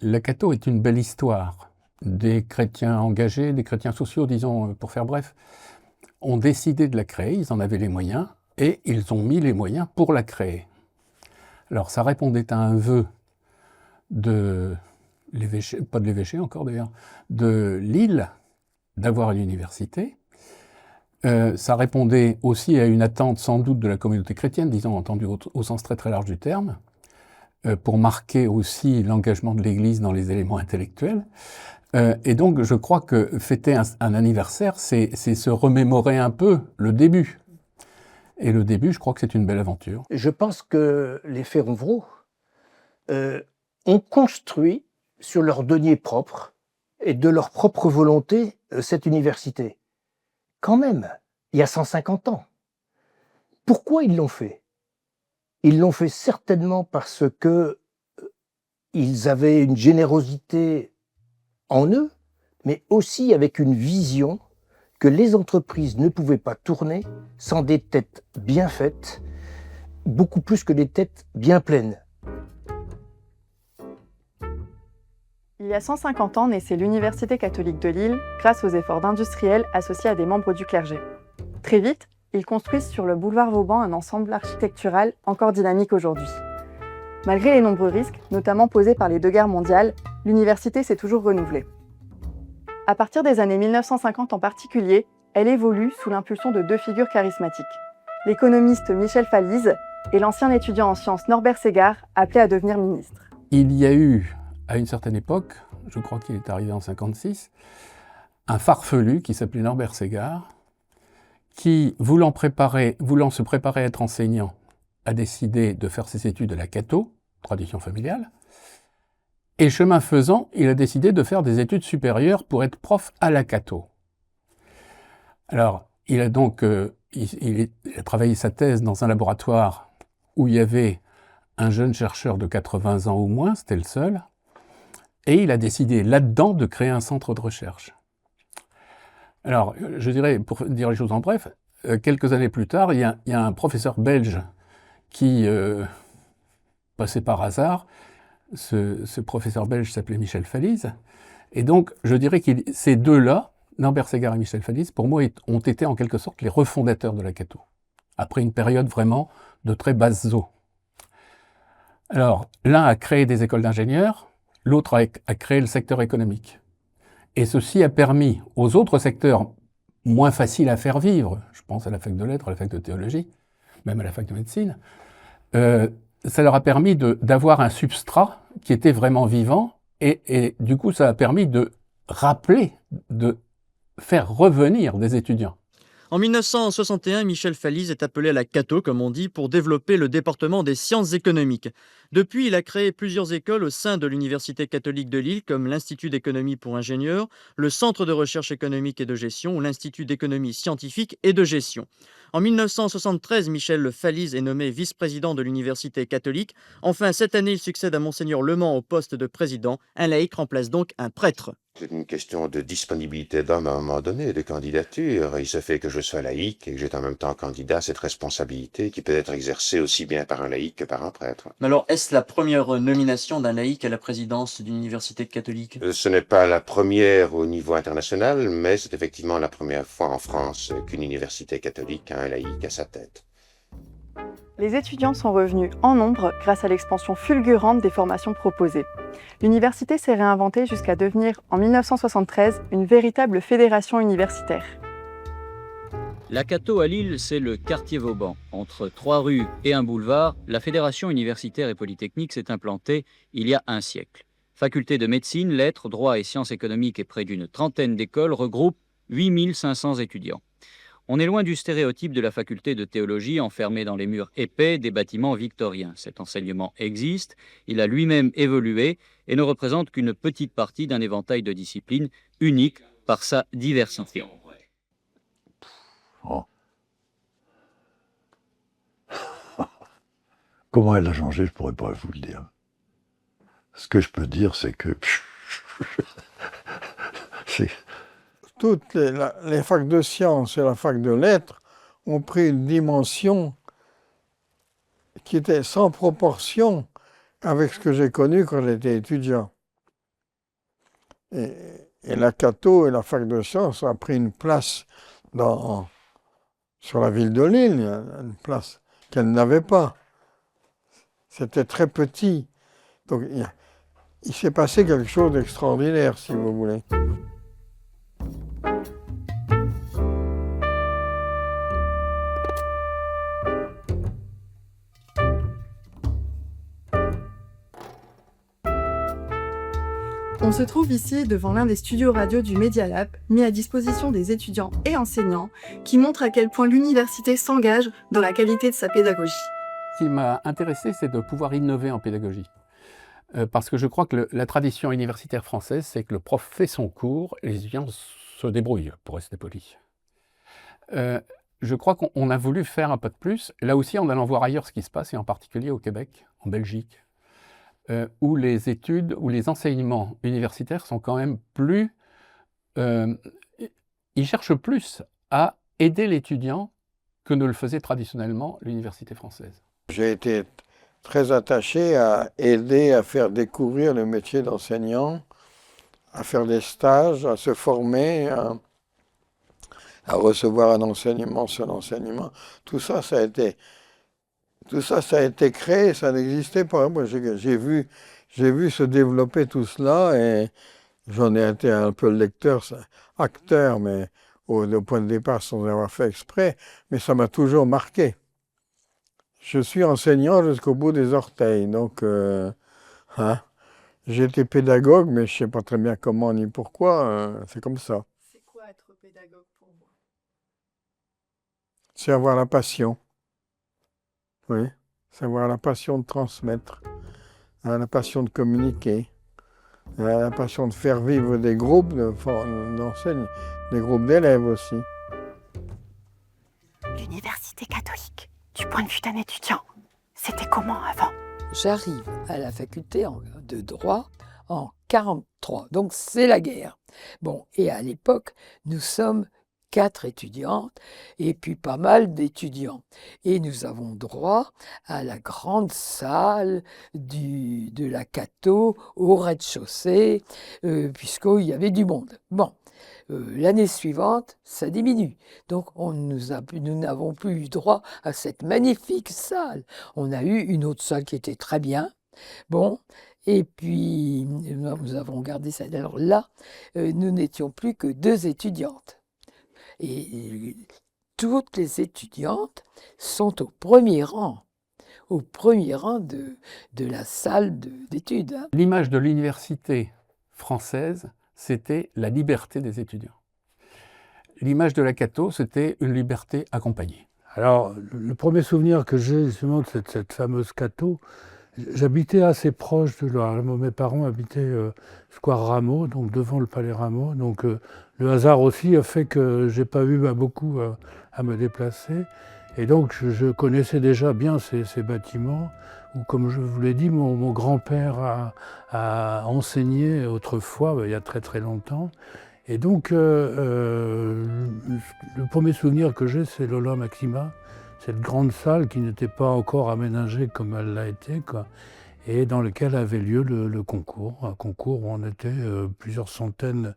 La Cato est une belle histoire. Des chrétiens engagés, des chrétiens sociaux, disons, pour faire bref, ont décidé de la créer, ils en avaient les moyens, et ils ont mis les moyens pour la créer. Alors ça répondait à un vœu de l'évêché, pas de l'évêché encore d'ailleurs, de Lille, d'avoir une université. Ça répondait aussi à une attente sans doute de la communauté chrétienne, disons entendue au sens très très large du terme, pour marquer aussi l'engagement de l'Église dans les éléments intellectuels. Et donc je crois que fêter un anniversaire, c'est se remémorer un peu le début. Et le début, je crois que c'est une belle aventure. Je pense que les Féronvreaux ont construit sur leurs deniers propres et de leur propre volonté cette université. Quand même, il y a 150 ans. Pourquoi ils l'ont fait? Ils l'ont fait certainement parce que ils avaient une générosité en eux, mais aussi avec une vision que les entreprises ne pouvaient pas tourner sans des têtes bien faites, beaucoup plus que des têtes bien pleines. Il y a 150 ans naissait l'Université catholique de Lille grâce aux efforts d'industriels associés à des membres du clergé. Très vite, ils construisent sur le boulevard Vauban un ensemble architectural encore dynamique aujourd'hui. Malgré les nombreux risques, notamment posés par les deux guerres mondiales, l'université s'est toujours renouvelée. À partir des années 1950 en particulier, elle évolue sous l'impulsion de deux figures charismatiques. L'économiste Michel Falise et l'ancien étudiant en sciences Norbert Ségard, appelé à devenir ministre. Il y a eu, à une certaine époque, je crois qu'il est arrivé en 1956, un farfelu qui s'appelait Norbert Ségard, qui, voulant se préparer à être enseignant, a décidé de faire ses études à la Cato, tradition familiale, et chemin faisant, il a décidé de faire des études supérieures pour être prof à la Cato. Alors, il a donc il a travaillé sa thèse dans un laboratoire où il y avait un jeune chercheur de 80 ans ou moins, c'était le seul, et il a décidé là-dedans de créer un centre de recherche. Alors, je dirais, pour dire les choses en bref, quelques années plus tard, il y a un professeur belge qui, passé par hasard, ce professeur belge s'appelait Michel Falise, et donc je dirais que ces deux-là, Norbert Ségard et Michel Falise, pour moi, ont été en quelque sorte les refondateurs de la Cato, après une période vraiment de très basse eaux. Alors, l'un a créé des écoles d'ingénieurs, l'autre a créé le secteur économique. Et ceci a permis aux autres secteurs moins faciles à faire vivre, je pense à la fac de lettres, à la fac de théologie, même à la fac de médecine, ça leur a permis d'avoir un substrat qui était vraiment vivant, et du coup ça a permis de rappeler, de faire revenir des étudiants. En 1961, Michel Falise est appelé à la Cato, comme on dit, pour développer le département des sciences économiques. Depuis, il a créé plusieurs écoles au sein de l'Université catholique de Lille, comme l'Institut d'économie pour ingénieurs, le Centre de recherche économique et de gestion ou l'Institut d'économie scientifique et de gestion. En 1973, Michel Falise est nommé vice-président de l'Université catholique. Enfin, cette année, il succède à Monseigneur Lement au poste de président. Un laïc remplace donc un prêtre. C'est une question de disponibilité d'homme à un moment donné, de candidature. Il se fait que je sois laïque et que j'étais en même temps candidat à cette responsabilité qui peut être exercée aussi bien par un laïc que par un prêtre. Mais alors, est-ce la première nomination d'un laïc à la présidence d'une université catholique? Ce n'est pas la première au niveau international, mais c'est effectivement la première fois en France qu'une université catholique a un laïc à sa tête. Les étudiants sont revenus en nombre grâce à l'expansion fulgurante des formations proposées. L'université s'est réinventée jusqu'à devenir, en 1973, une véritable fédération universitaire. La Cato à Lille, c'est le quartier Vauban. Entre 3 rues et un boulevard, la Fédération universitaire et polytechnique s'est implantée il y a un siècle. Faculté de médecine, lettres, droit et sciences économiques et près d'une trentaine d'écoles regroupent 8500 étudiants. On est loin du stéréotype de la faculté de théologie enfermée dans les murs épais des bâtiments victoriens. Cet enseignement existe, il a lui-même évolué et ne représente qu'une petite partie d'un éventail de disciplines unique par sa diversité. Oh. Comment elle a changé, je ne pourrais pas vous le dire. Ce que je peux dire, c'est que... Toutes les facs de sciences et la fac de lettres ont pris une dimension qui était sans proportion avec ce que j'ai connu quand j'étais étudiant. Et la Cato et la fac de sciences a pris une place sur la ville de Lille, une place qu'elle n'avait pas. C'était très petit. Donc il s'est passé quelque chose d'extraordinaire, si vous voulez. On se trouve ici devant l'un des studios radio du Media Lab, mis à disposition des étudiants et enseignants, qui montre à quel point l'université s'engage dans la qualité de sa pédagogie. Ce qui m'a intéressé, c'est de pouvoir innover en pédagogie. Parce que je crois que la tradition universitaire française, c'est que le prof fait son cours et les étudiants se débrouillent, pour rester poli. Je crois qu'on a voulu faire un peu de plus, là aussi en allant voir ailleurs ce qui se passe, et en particulier au Québec, en Belgique, où les études, où les enseignements universitaires sont quand même plus... ils cherchent plus à aider l'étudiant que ne le faisait traditionnellement l'université française. J'ai été très attaché à aider à faire découvrir le métier d'enseignant, à faire des stages, à se former, à recevoir un enseignement sur l'enseignement. Tout ça, ça a été créé, ça n'existait pas. Moi, j'ai vu se développer tout cela et j'en ai été un peu lecteur, acteur, mais au point de départ sans avoir fait exprès, mais ça m'a toujours marqué. Je suis enseignant jusqu'au bout des orteils, donc j'ai été pédagogue, mais je ne sais pas très bien comment ni pourquoi, c'est comme ça. C'est quoi être pédagogue pour vous? C'est avoir la passion. Oui, c'est avoir la passion de transmettre, la passion de communiquer, la passion de faire vivre des groupes d'enseignants, des groupes d'élèves aussi. L'université catholique, du point de vue d'un étudiant, c'était comment avant? J'arrive à la faculté de droit en 1943, donc c'est la guerre. Bon, et à l'époque, nous sommes 4 étudiantes et puis pas mal d'étudiants. Et nous avons droit à la grande salle de la Cato au rez-de-chaussée, puisqu'il y avait du monde. Bon, l'année suivante, ça diminue. Donc nous n'avons plus eu droit à cette magnifique salle. On a eu une autre salle qui était très bien. Bon, et puis nous avons gardé ça. Alors là, nous n'étions plus que 2 étudiantes. Et toutes les étudiantes sont au premier rang de la salle d'études. Hein. L'image de l'université française, c'était la liberté des étudiants. L'image de la Cato, c'était une liberté accompagnée. Alors, le premier souvenir que j'ai justement de cette fameuse Cato, j'habitais assez proche de là. Mes parents habitaient Square Rameau, donc devant le Palais Rameau. Donc le hasard aussi a fait que j'ai pas eu beaucoup à me déplacer. Et donc je connaissais déjà bien ces bâtiments où, comme je vous l'ai dit, mon grand-père a enseigné autrefois, il y a très très longtemps. Et donc le premier souvenir que j'ai, c'est l'Aula Maxima. Cette grande salle qui n'était pas encore aménagée comme elle l'a été, quoi, et dans lequel avait lieu le concours, un concours où on était plusieurs centaines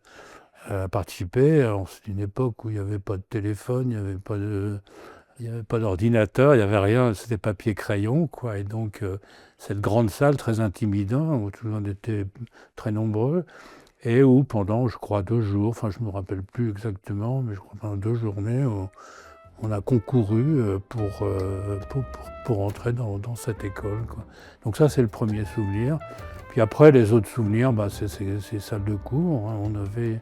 à participer. C'est une époque où il n'y avait pas de téléphone, il n'y avait pas d'ordinateur, il n'y avait rien, c'était papier-crayon, quoi. Et donc cette grande salle très intimidante, où tout le monde était très nombreux, et où pendant, je crois, 2 jours, enfin je ne me rappelle plus exactement, mais je crois pendant 2 journées, on a concouru pour entrer dans cette école, quoi. Donc ça, c'est le premier souvenir. Puis après, les autres souvenirs, c'est ces salles de cours. Hein. On avait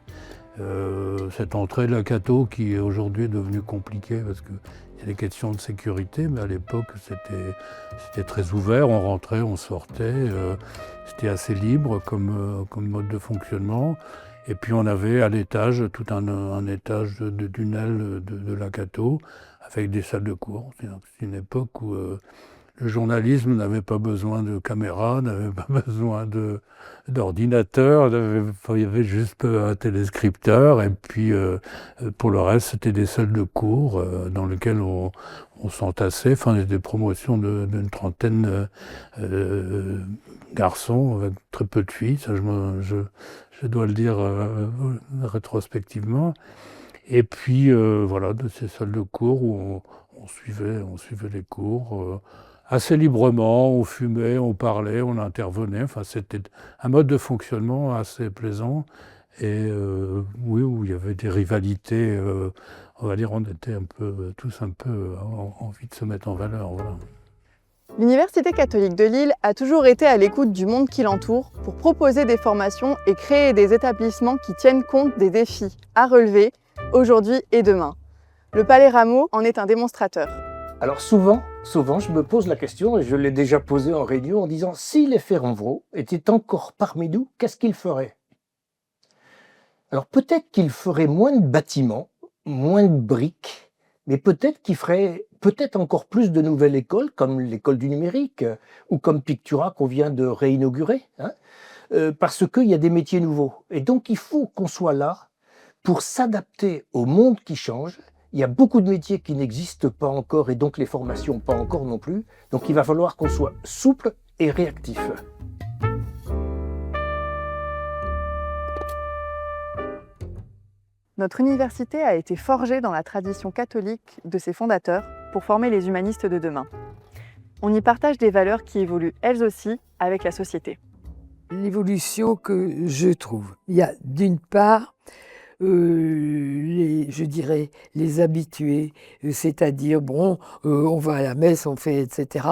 cette entrée de la Cato qui est aujourd'hui devenue compliquée parce qu'il y a des questions de sécurité, mais à l'époque, c'était très ouvert. On rentrait, on sortait. C'était assez libre comme mode de fonctionnement. Et puis on avait à l'étage tout un étage d'une aile de la Cato avec des salles de cours. C'est une époque où le journalisme n'avait pas besoin de caméra, n'avait pas besoin d'ordinateur, il y avait juste un téléscripteur, et puis pour le reste, c'était des salles de cours dans lesquelles on s'entassait, enfin des promotions d'une trentaine garçons avec très peu de filles, ça je dois le dire rétrospectivement. Et puis voilà, de ces salles de cours où on suivait les cours assez librement, on fumait, on parlait, on intervenait. Enfin, c'était un mode de fonctionnement assez plaisant et oui, où il y avait des rivalités. On va dire, on était tous un peu envie de se mettre en valeur. Voilà. L'Université catholique de Lille a toujours été à l'écoute du monde qui l'entoure pour proposer des formations et créer des établissements qui tiennent compte des défis à relever aujourd'hui et demain. Le Palais Rameau en est un démonstrateur. Alors souvent, je me pose la question, et je l'ai déjà posée en réunion, en disant, si les Ferronvreaux étaient encore parmi nous, qu'est-ce qu'ils feraient? Alors peut-être qu'ils feraient moins de bâtiments, moins de briques, mais peut-être qu'ils feraient encore plus de nouvelles écoles, comme l'école du numérique, ou comme Pictura qu'on vient de réinaugurer, parce qu'il y a des métiers nouveaux. Et donc il faut qu'on soit là pour s'adapter au monde qui change. Il y a beaucoup de métiers qui n'existent pas encore, et donc les formations pas encore non plus. Donc il va falloir qu'on soit souple et réactif. Notre université a été forgée dans la tradition catholique de ses fondateurs pour former les humanistes de demain. On y partage des valeurs qui évoluent elles aussi avec la société. L'évolution que je trouve, il y a d'une part je dirais les habitués, c'est-à-dire on va à la messe, on fait etc.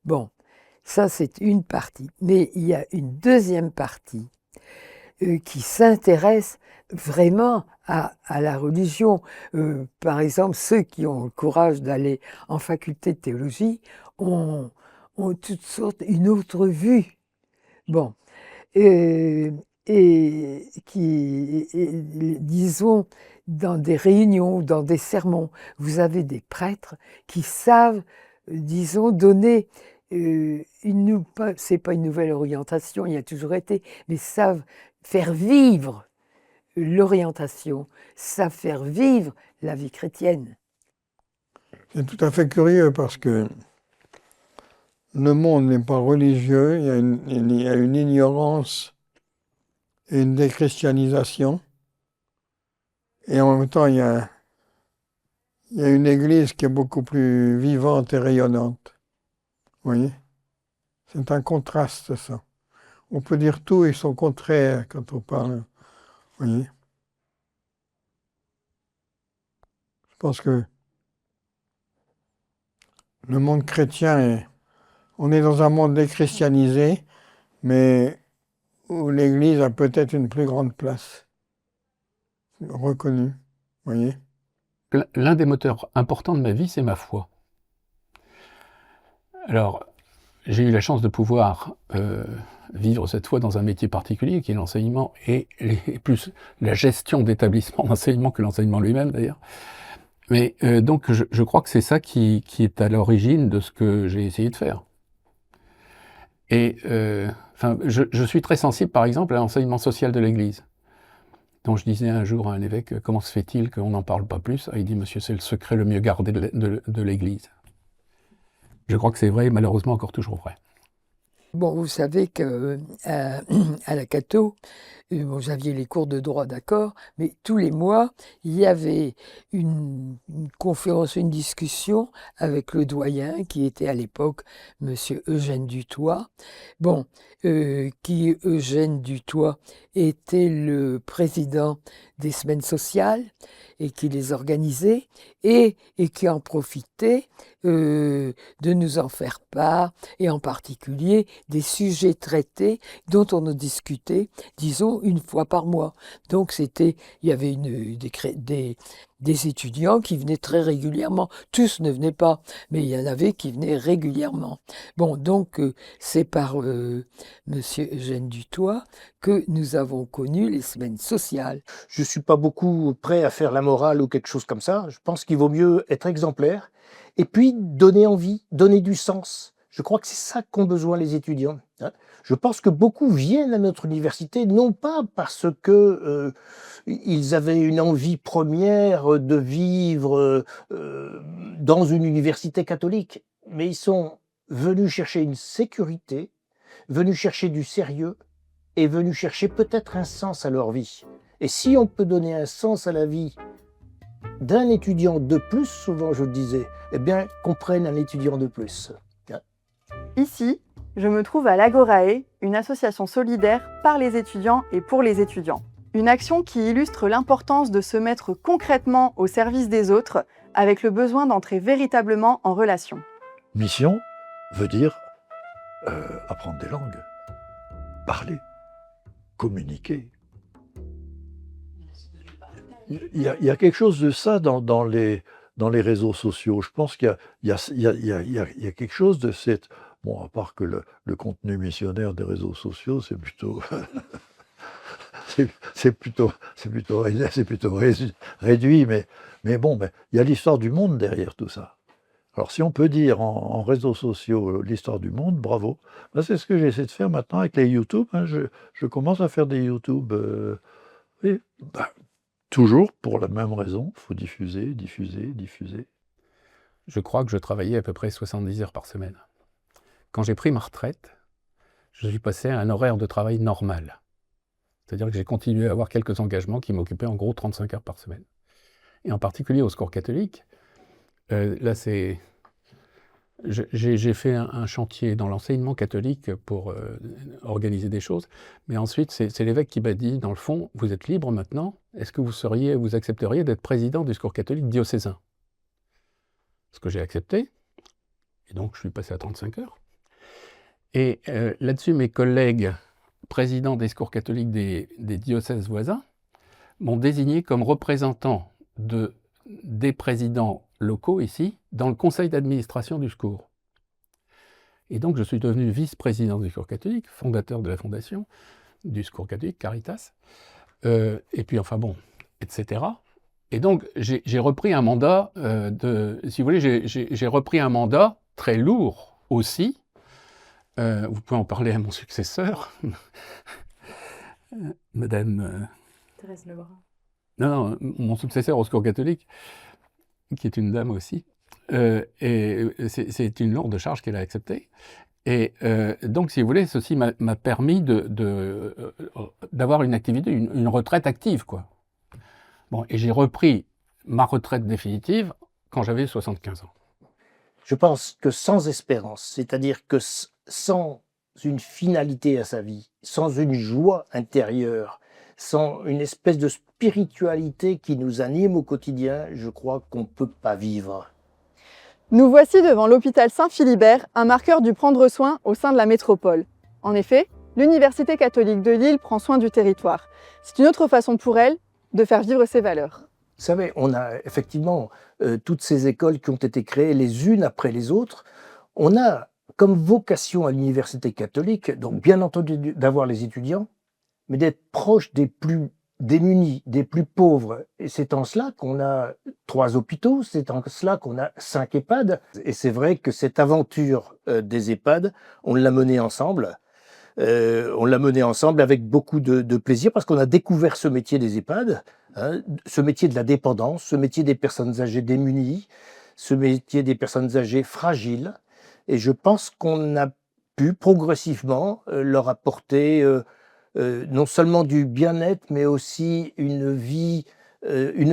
Bon, ça c'est une partie, mais il y a une deuxième partie qui s'intéresse vraiment à la religion. Par exemple, ceux qui ont le courage d'aller en faculté de théologie ont toutes sortes, une autre vue. Bon, et qui, disons, dans des réunions, dans des sermons, vous avez des prêtres qui savent, disons, donner c'est pas une nouvelle orientation, il y a toujours été, mais savent faire vivre l'orientation, savent faire vivre la vie chrétienne. C'est tout à fait curieux parce que le monde n'est pas religieux, il y a une ignorance et une déchristianisation, et en même temps il y a une église qui est beaucoup plus vivante et rayonnante. Vous voyez? C'est un contraste, ça. On peut dire tout et son contraire quand on parle. Vous voyez? Je pense que le monde chrétien on est dans un monde déchristianisé, mais où l'Église a peut-être une plus grande place, reconnue, vous voyez. L'un des moteurs importants de ma vie, c'est ma foi. Alors, j'ai eu la chance de pouvoir vivre cette foi dans un métier particulier, qui est l'enseignement, et plus la gestion d'établissements d'enseignement que l'enseignement lui-même, d'ailleurs. Mais donc, je crois que c'est ça qui est à l'origine de ce que j'ai essayé de faire. Et je suis très sensible, par exemple, à l'enseignement social de l'Église, dont je disais un jour à un évêque, comment se fait-il qu'on n'en parle pas plus? Il dit, monsieur, c'est le secret le mieux gardé de l'Église. Je crois que c'est vrai, et malheureusement encore toujours vrai. Bon, vous savez qu'à la Cato, j'aviez les cours de droit, d'accord, mais tous les mois, il y avait une conférence, une discussion avec le doyen, qui était à l'époque monsieur Eugène Dutoit. Bon, Eugène Dutoit était le président des semaines sociales et qui les organisait et qui en profitait de nous en faire part, et en particulier des sujets traités dont on a discuté, disons, une fois par mois. Donc il y avait des étudiants qui venaient très régulièrement. Tous ne venaient pas, mais il y en avait qui venaient régulièrement. Bon, donc c'est par monsieur Eugène Dutoit que nous avons connu les semaines sociales. Je ne suis pas beaucoup prêt à faire la morale ou quelque chose comme ça. Je pense qu'il vaut mieux être exemplaire et puis donner envie, donner du sens. Je crois que c'est ça qu'ont besoin les étudiants. Je pense que beaucoup viennent à notre université, non pas parce que ils avaient une envie première de vivre dans une université catholique, mais ils sont venus chercher une sécurité, venus chercher du sérieux et venus chercher peut-être un sens à leur vie. Et si on peut donner un sens à la vie d'un étudiant de plus, souvent je le disais, eh bien qu'on prenne un étudiant de plus. Ici, je me trouve à l'Agorae, une association solidaire par les étudiants et pour les étudiants. Une action qui illustre l'importance de se mettre concrètement au service des autres, avec le besoin d'entrer véritablement en relation. Mission veut dire apprendre des langues, parler, communiquer. Il y a quelque chose de ça dans les réseaux sociaux. Je pense qu'il y a quelque chose de cette... Bon, à part que le contenu missionnaire des réseaux sociaux, c'est plutôt... c'est plutôt réduit, mais bon, il y a l'histoire du monde derrière tout ça. Alors si on peut dire en réseaux sociaux l'histoire du monde, bravo. Ben, c'est ce que j'essaie de faire maintenant avec les YouTube. Hein. Je commence à faire des YouTube. Toujours pour la même raison, il faut diffuser. Je crois que je travaillais à peu près 70 heures par semaine. Quand j'ai pris ma retraite, je suis passé à un horaire de travail normal. C'est-à-dire que j'ai continué à avoir quelques engagements qui m'occupaient en gros 35 heures par semaine. Et en particulier au Secours catholique, là c'est... J'ai fait un chantier dans l'enseignement catholique pour organiser des choses, mais ensuite c'est l'évêque qui m'a dit, dans le fond, vous êtes libre maintenant, est-ce que vous accepteriez d'être président du Secours catholique diocésain? Ce que j'ai accepté, et donc je suis passé à 35 heures. Et là-dessus, mes collègues présidents des Secours catholiques des diocèses voisins m'ont désigné comme représentant des présidents locaux ici, dans le conseil d'administration du Secours. Et donc je suis devenu vice-président du Secours catholique, fondateur de la fondation du Secours catholique, Caritas, et puis enfin bon, etc. Et donc j'ai repris un mandat si vous voulez, j'ai repris un mandat très lourd aussi. Vous pouvez en parler à mon successeur, Madame... Thérèse Lebrun. Non, mon successeur au Secours catholique, qui est une dame aussi, et c'est une lourde charge qu'elle a acceptée. Et donc, si vous voulez, ceci m'a permis d'avoir une activité, une retraite active, quoi. Bon, et j'ai repris ma retraite définitive quand j'avais 75 ans. Je pense que sans espérance, c'est-à-dire que sans une finalité à sa vie, sans une joie intérieure, sans une espèce de spiritualité qui nous anime au quotidien, je crois qu'on ne peut pas vivre. Nous voici devant l'hôpital Saint-Philibert, un marqueur du prendre soin au sein de la métropole. En effet, l'Université catholique de Lille prend soin du territoire. C'est une autre façon pour elle de faire vivre ses valeurs. Vous savez, on a effectivement toutes ces écoles qui ont été créées les unes après les autres. On a comme vocation à l'Université catholique, donc bien entendu d'avoir les étudiants, mais d'être proche des plus démunis, des plus pauvres. Et c'est en cela qu'on a 3 hôpitaux, c'est en cela qu'on a 5 EHPAD. Et c'est vrai que cette aventure des EHPAD, on l'a menée ensemble. On l'a menée ensemble avec beaucoup de plaisir parce qu'on a découvert ce métier des EHPAD, hein, ce métier de la dépendance, ce métier des personnes âgées démunies, ce métier des personnes âgées fragiles. Et je pense qu'on a pu progressivement leur apporter non seulement du bien-être, mais aussi une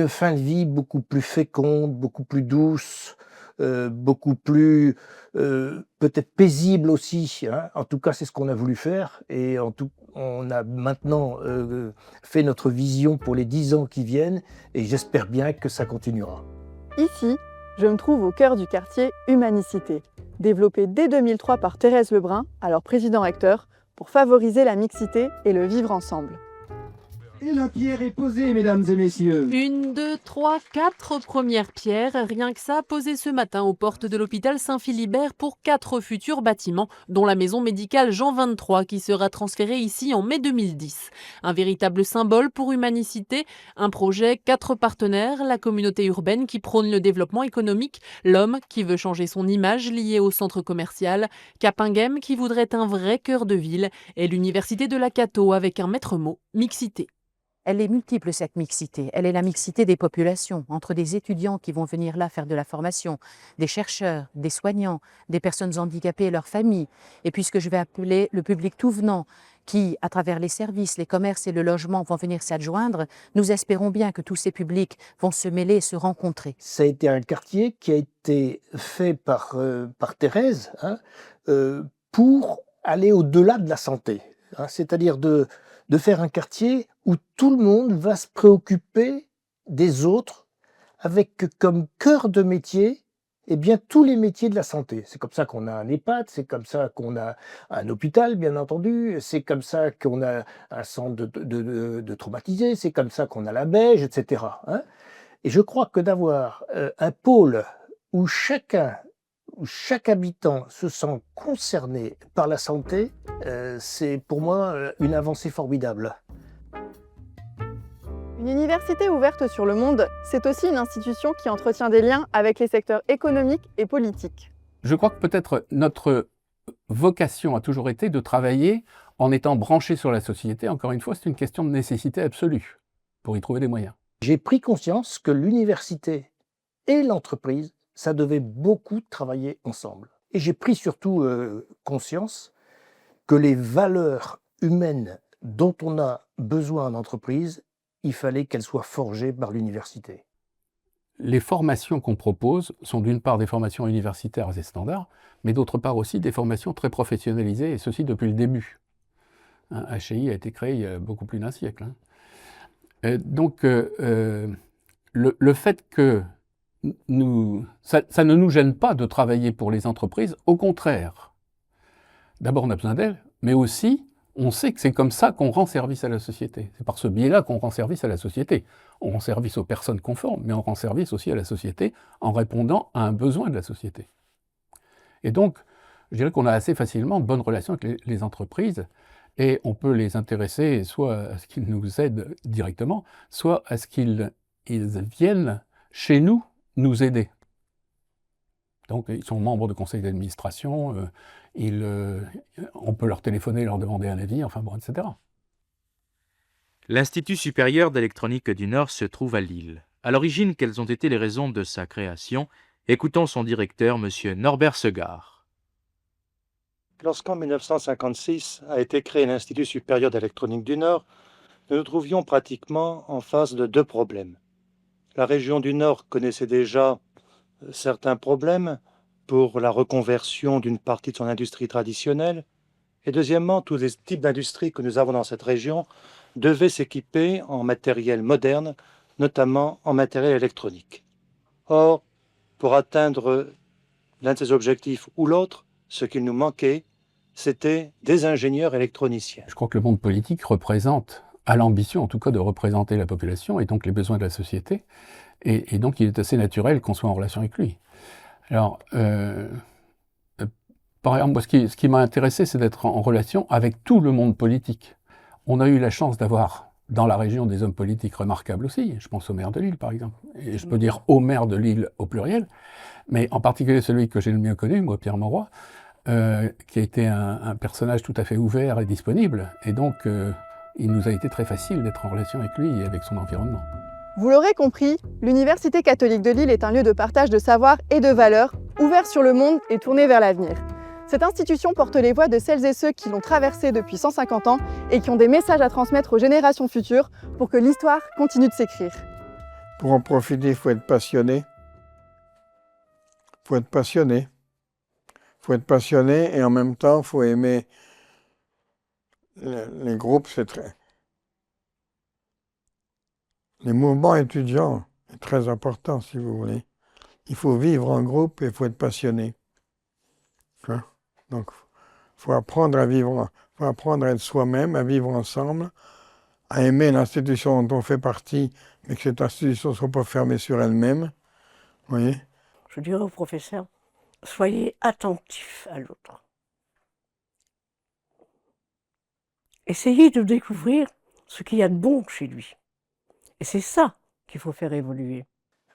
fin de vie beaucoup plus féconde, beaucoup plus douce, beaucoup plus peut-être paisible aussi. Hein. En tout cas, c'est ce qu'on a voulu faire. Et on a maintenant fait notre vision pour les 10 ans qui viennent. Et j'espère bien que ça continuera. Ici, je me trouve au cœur du quartier Humanicité, développé dès 2003 par Thérèse Lebrun, alors président-recteur, pour favoriser la mixité et le vivre ensemble. Et la pierre est posée, mesdames et messieurs. 1, 2, 3, 4 premières pierres, rien que ça, posées ce matin aux portes de l'hôpital Saint-Philibert pour 4 futurs bâtiments, dont la maison médicale Jean 23 qui sera transférée ici en mai 2010. Un véritable symbole pour Humanicité, un projet, 4 partenaires, la communauté urbaine qui prône le développement économique, l'homme qui veut changer son image liée au centre commercial, Capinghem qui voudrait un vrai cœur de ville et l'université de la Cato avec un maître mot, mixité. Elle est multiple, cette mixité. Elle est la mixité des populations, entre des étudiants qui vont venir là faire de la formation, des chercheurs, des soignants, des personnes handicapées et leurs familles, et puis ce que je vais appeler le public tout venant, qui, à travers les services, les commerces et le logement, vont venir s'adjoindre. Nous espérons bien que tous ces publics vont se mêler et se rencontrer. Ça a été un quartier qui a été fait par Thérèse pour aller au-delà de la santé, c'est-à-dire de faire un quartier où tout le monde va se préoccuper des autres avec comme cœur de métier tous les métiers de la santé. C'est comme ça qu'on a un EHPAD, c'est comme ça qu'on a un hôpital, bien entendu, c'est comme ça qu'on a un centre de traumatisés, c'est comme ça qu'on a la Beige, etc. Et je crois que d'avoir un pôle où chaque habitant se sent concerné par la santé, c'est pour moi une avancée formidable. Une université ouverte sur le monde, c'est aussi une institution qui entretient des liens avec les secteurs économiques et politiques. Je crois que peut-être notre vocation a toujours été de travailler en étant branché sur la société. Encore une fois, c'est une question de nécessité absolue pour y trouver des moyens. J'ai pris conscience que l'université et l'entreprise, ça devait beaucoup travailler ensemble. Et j'ai pris surtout conscience que les valeurs humaines dont on a besoin en entreprise, il fallait qu'elles soient forgées par l'université. Les formations qu'on propose sont d'une part des formations universitaires assez standards, mais d'autre part aussi des formations très professionnalisées, et ceci depuis le début. HCI a été créé il y a beaucoup plus d'un siècle. Donc le fait que ça ne nous gêne pas de travailler pour les entreprises, au contraire. D'abord on a besoin d'elles, mais aussi on sait que c'est comme ça qu'on rend service à la société. C'est par ce biais-là qu'on rend service à la société. On rend service aux personnes conformes, mais on rend service aussi à la société en répondant à un besoin de la société. Et donc, je dirais qu'on a assez facilement de bonnes relations avec les entreprises, et on peut les intéresser soit à ce qu'ils nous aident directement, soit à ce qu'ils viennent chez nous nous aider. Donc, ils sont membres de conseil d'administration, on peut leur téléphoner, leur demander un avis, enfin bon, etc. L'Institut supérieur d'électronique du Nord se trouve à Lille. À l'origine, quelles ont été les raisons de sa création? Écoutons son directeur, M. Norbert Segard. Lorsqu'en 1956 a été créé l'Institut supérieur d'électronique du Nord, nous nous trouvions pratiquement en face de 2 problèmes. La région du Nord connaissait déjà certains problèmes pour la reconversion d'une partie de son industrie traditionnelle. Et deuxièmement, tous les types d'industries que nous avons dans cette région devaient s'équiper en matériel moderne, notamment en matériel électronique. Or, pour atteindre l'un de ces objectifs ou l'autre, ce qu'il nous manquait, c'était des ingénieurs électroniciens. Je crois que le monde politique a l'ambition en tout cas de représenter la population et donc les besoins de la société. Et donc il est assez naturel qu'on soit en relation avec lui. Alors, par exemple, moi, ce qui m'a intéressé, c'est d'être en relation avec tout le monde politique. On a eu la chance d'avoir dans la région des hommes politiques remarquables aussi. Je pense au maire de Lille, par exemple. Et je peux dire au maire de Lille au pluriel, mais en particulier celui que j'ai le mieux connu, moi, Pierre Mauroy, qui a été un personnage tout à fait ouvert et disponible. Et donc, il nous a été très facile d'être en relation avec lui et avec son environnement. Vous l'aurez compris, l'Université catholique de Lille est un lieu de partage de savoir et de valeurs, ouvert sur le monde et tourné vers l'avenir. Cette institution porte les voix de celles et ceux qui l'ont traversée depuis 150 ans et qui ont des messages à transmettre aux générations futures pour que l'histoire continue de s'écrire. Pour en profiter, il faut être passionné. Il faut être passionné. Il faut être passionné et en même temps, il faut aimer les groupes, c'est très... Les mouvements étudiants est très important, si vous voulez. Il faut vivre en groupe et il faut être passionné. Donc, il faut apprendre à vivre, il faut apprendre à être soi-même, à vivre ensemble, à aimer l'institution dont on fait partie, mais que cette institution ne soit pas fermée sur elle-même. Vous voyez ? Je dirais aux professeurs, soyez attentifs à l'autre. Essayez de découvrir ce qu'il y a de bon chez lui. Et c'est ça qu'il faut faire évoluer.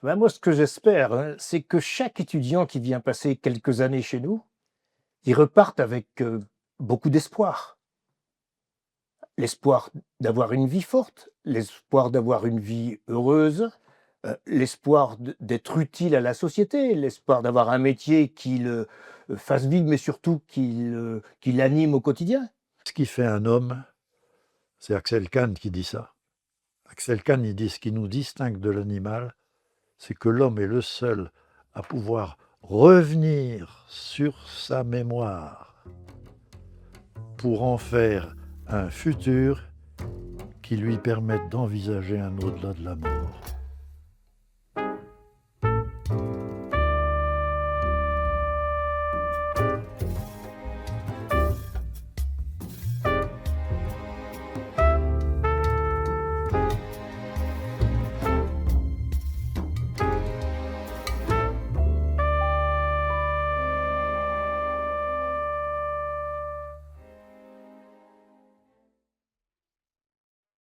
Ben moi, ce que j'espère, hein, c'est que chaque étudiant qui vient passer quelques années chez nous, il reparte avec beaucoup d'espoir. L'espoir d'avoir une vie forte, l'espoir d'avoir une vie heureuse, l'espoir d'être utile à la société, l'espoir d'avoir un métier qui le fasse vivre, mais surtout qui l'anime au quotidien. Ce qui fait un homme, c'est Axel Kahn qui dit ça. Axel Kahn, il dit ce qui nous distingue de l'animal, c'est que l'homme est le seul à pouvoir revenir sur sa mémoire pour en faire un futur qui lui permette d'envisager un au-delà de la mort.